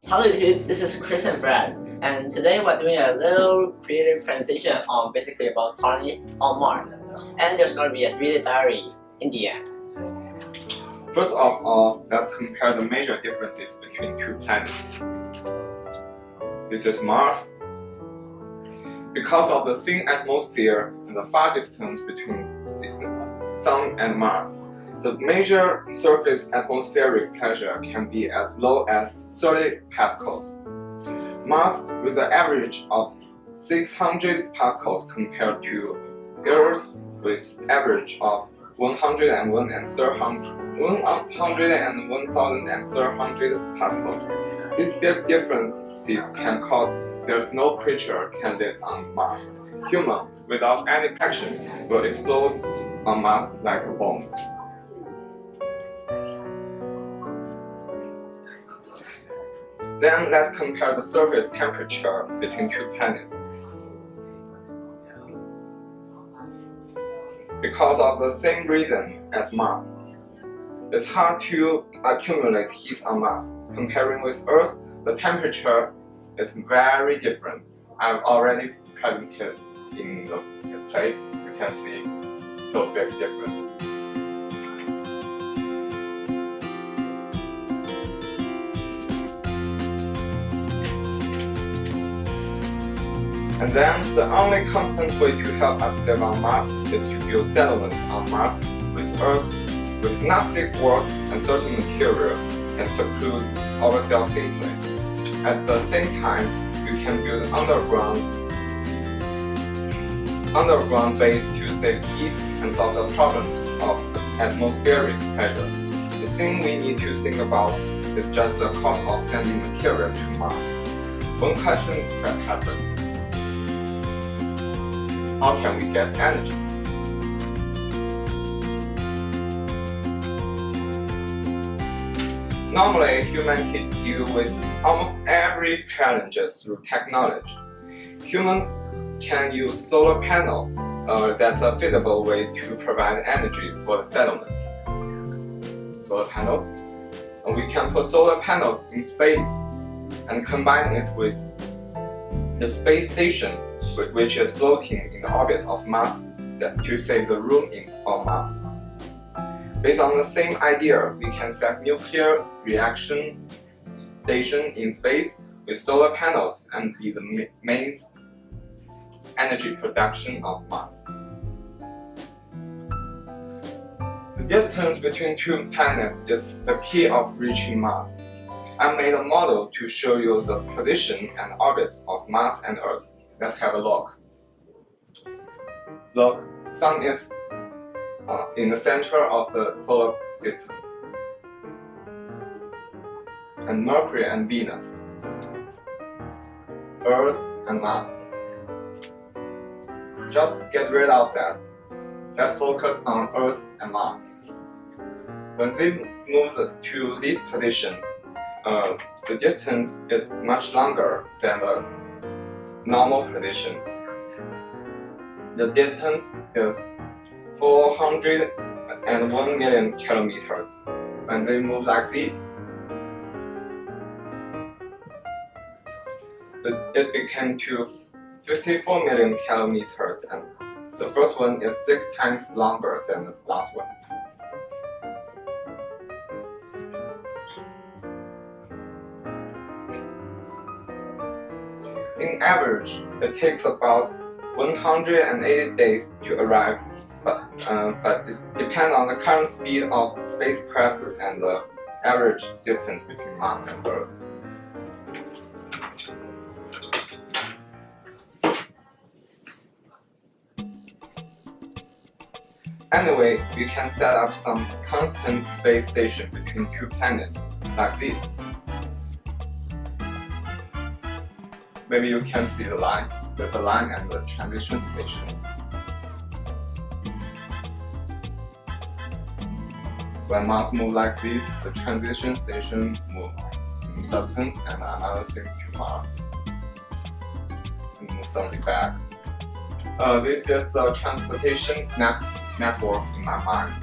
Hello YouTube, this is Chris and Fred, and today we're doing a little creative presentation on basically about colonies on Mars, and there's going to be a 3D diary in the end. First of all, let's compare the major differences between two planets. This is Mars. Because of the thin atmosphere and the far distance between the Sun and Mars, the major surface atmospheric pressure can be as low as 30 pascals. Mars, with an average of 600 pascals compared to Earth with average of 101,300 pascals. These big differences can cause there's no creature can live on Mars. Human, without any action, will explode on Mars like a bomb. Then let's compare the surface temperature between two planets. Because of the same reason as Mars, it's hard to accumulate heat on Mars. Comparing with Earth, the temperature is very different. I've already presented in the display. You can see so big difference. And then the only constant way to help us live on Mars is to build settlement on Mars with Earth, with elastic walls and certain material can seclude ourselves safely. At the same time, we can build underground base to save heat and solve the problems of atmospheric pressure. The thing we need to think about is just the cost of sending material to Mars. One question that happens: how can we get energy? Normally, humans can deal with almost every challenge through technology. Humans can use solar panel. That's a feasible way to provide energy for the settlement. Solar panel. And we can put solar panels in space and combine it with the space station, which is floating in the orbit of Mars to save the room on Mars. Based on the same idea, we can set nuclear reaction station in space with solar panels and be the main energy production of Mars. The distance between two planets is the key of reaching Mars. I made a model to show you the position and orbits of Mars and Earth. Let's have a look. Look, Sun is in the center of the solar system, and Mercury and Venus, Earth and Mars. Just get rid of that. Let's focus on Earth and Mars. When they move to this position, the distance is much longer than the normal position. The distance is 401 million kilometers. When they move like this, it became to 54 million kilometers, and the first one is 6 times longer than the last one. In average, it takes about 180 days to arrive, but it depends on the current speed of spacecraft and the average distance between Mars and Earth. Anyway, we can set up some constant space station between two planets, like this. Maybe you can see the line. There's a line and the transition station. When Mars moves like this, the transition station moves substance and another thing to Mars. And move something back. This is a transportation network in my mind.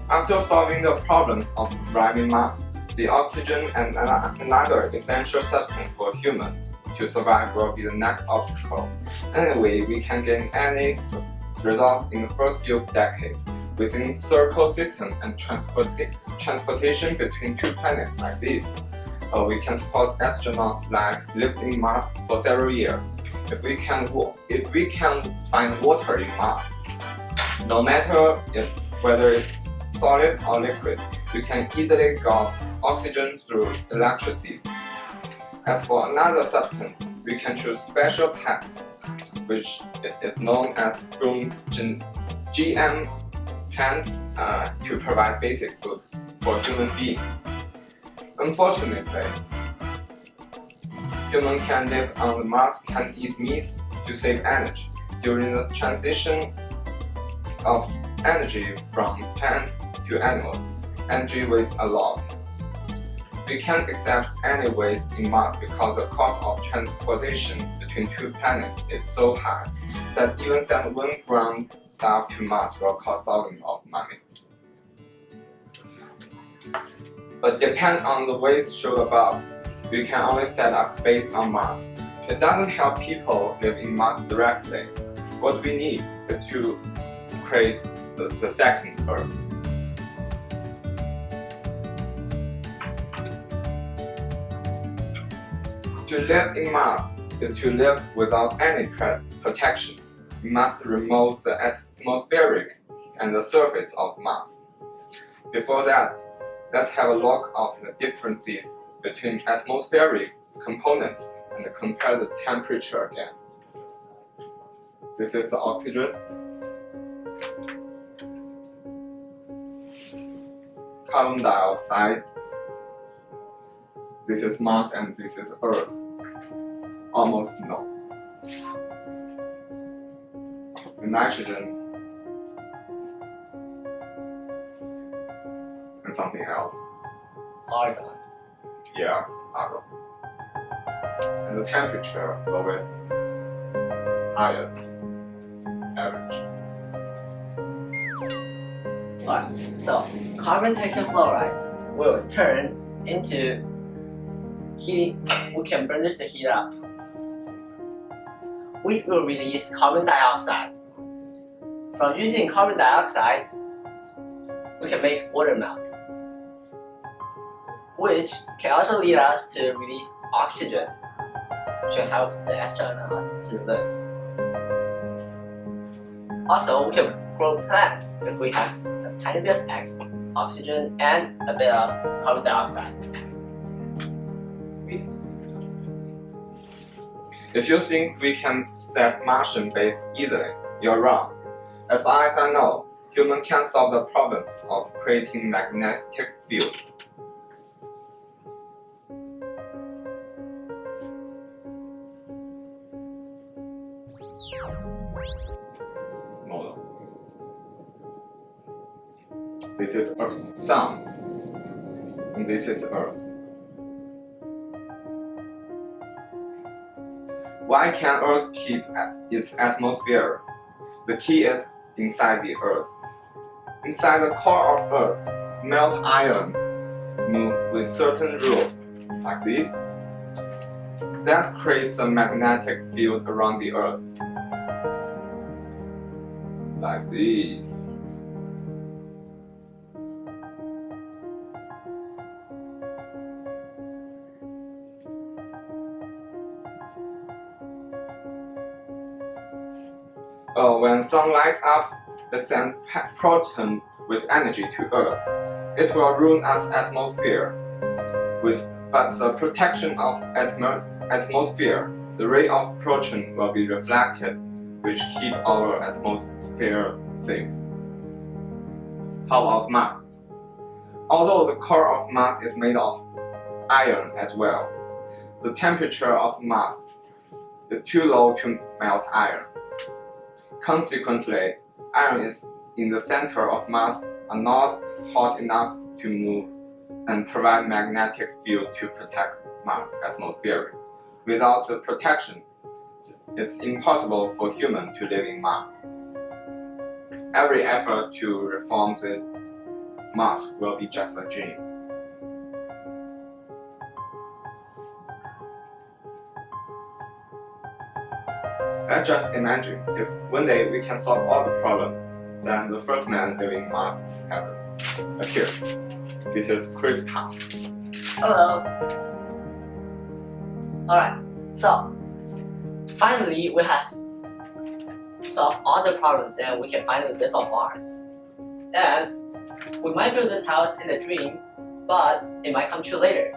After solving the problem of driving Mars, the oxygen and another essential substance for humans to survive will be the next obstacle. Anyway, we can gain any results in the first few decades within circle system and transportation between two planets like this. We can support astronauts lives lived in Mars for several years. If we can find water in Mars, no matter whether it's solid or liquid, we can easily get oxygen through electrolysis. As for another substance, we can choose special plants, which is known as GM plants, to provide basic food for human beings. Unfortunately, humans can live on Mars can eat meats to save energy. During the transition of energy from plants to animals, energy wastes a lot. We can't accept any waste in Mars because the cost of transportation between two planets is so high that even sending one ground staff to Mars will cost thousands of money. But depend on the ways shown above, we can only set up base on Mars. It doesn't help people live in Mars directly. What we need is to create the second Earth. To live in Mars is to live without any protection. We must remove the atmospheric and the surface of Mars. Before that, let's have a look at the differences between atmospheric components and compare the temperature again. This is the oxygen, carbon dioxide. This is Mars and this is Earth. Almost no. The nitrogen and something else. Argon. Yeah, argon. And the temperature lowest, highest, average. Alright, so carbon tetrafluoride will turn into heat. We can burn this to heat up. We will release carbon dioxide. From using carbon dioxide, we can make water melt, which can also lead us to release oxygen, which will help the astronaut to live. Also, we can grow plants if we have a tiny bit of oxygen and a bit of carbon dioxide. If you think we can set Martian base easily, you're wrong. As far as I know, humans can't solve the problems of creating magnetic field. Model. This is Earth, Sun, and this is Earth. Why can Earth keep its atmosphere? The key is inside the Earth. Inside the core of Earth, melt iron moves with certain rules, like this. That creates a magnetic field around the Earth, like this. When sun lights up, it sends proton with energy to Earth. It will ruin our atmosphere. But the protection of atmosphere, the ray of proton will be reflected, which keep our atmosphere safe. How about Mars? Although the core of Mars is made of iron as well, the temperature of Mars is too low to melt iron. Consequently, iron is in the center of Mars are not hot enough to move and provide magnetic field to protect Mars' atmosphere. Without the protection, it's impossible for humans to live in Mars. Every effort to reform the Mars will be just a dream. Let's just imagine if one day we can solve all the problems, then the first man living Mars appeared. This is Chris Tang. Hello. Alright, so finally we have solved all the problems and we can finally live on Mars. And we might build this house in a dream, but it might come true later.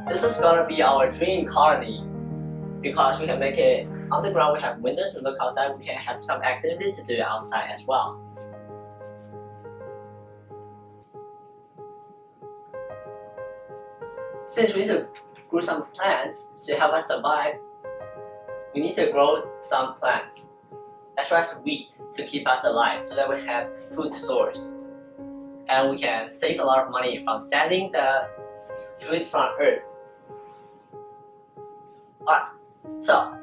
This is gonna be our dream colony because we can make it underground, we have windows to look outside, we can have some activities to do outside as well. Since we need to grow some plants to help us survive, we need to grow some plants, as well as wheat to keep us alive so that we have food source. And we can save a lot of money from sending the food from Earth. Alright, so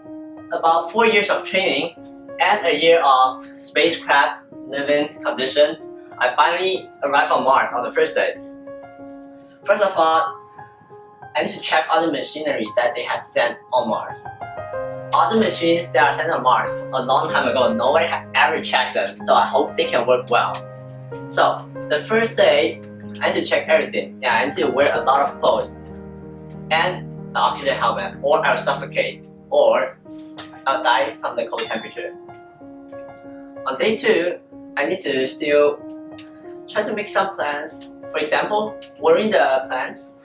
about 4 years of training and a year of spacecraft living condition, I finally arrived on Mars on the first day. First of all, I need to check all the machinery that they have sent on Mars. All the machines that are sent on Mars a long time ago, nobody has ever checked them, so I hope they can work well. So, the first day, I need to check everything. Yeah, I need to wear a lot of clothes and an oxygen helmet, or I'll suffocate, or I'll die from the cold temperature. On day 2, I need to still try to make some plans. For example, watering the plants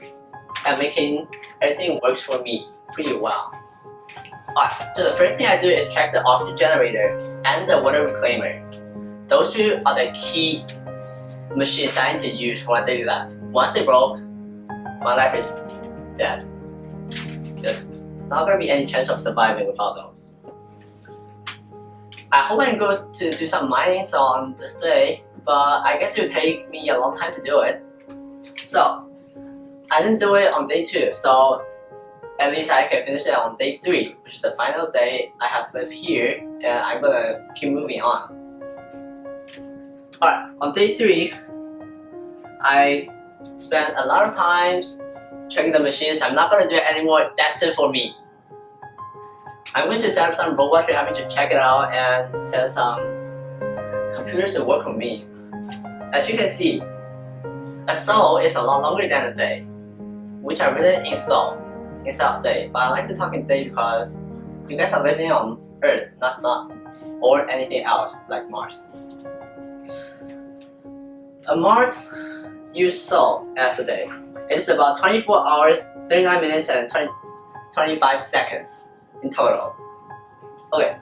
and making everything works for me pretty well. Alright, so the first thing I do is check the oxygen generator and the water reclaimer. Those two are the key machines I need to use for my daily life. Once they broke, my life is dead. There's not gonna be any chance of surviving without those. I hope I can go to do some minings on this day, but I guess it will take me a long time to do it. So, I didn't do it on day 2, so at least I can finish it on day 3, which is the final day I have lived here, and I'm gonna keep moving on. Alright, on day 3, I spent a lot of times checking the machines. I'm not gonna do it anymore, that's it for me. I'm going to set up some robots to help me to check it out and set some computers to work for me. As you can see, a soul is a lot longer than a day, which I written in soul instead of day. But I like to talk in day because you guys are living on Earth, not Sun, or anything else like Mars. A Mars use soul as a day. It's about 24 hours, 39 minutes, and 25 seconds in total. Okay,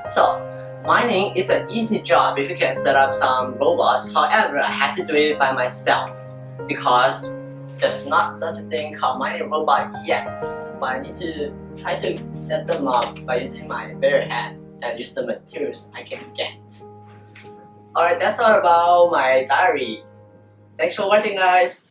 so mining is an easy job if you can set up some robots. However, I had to do it by myself because there's not such a thing called mining robot yet. But I need to try to set them up by using my bare hands and use the materials I can get. Alright, that's all about my diary. Thanks for watching, guys.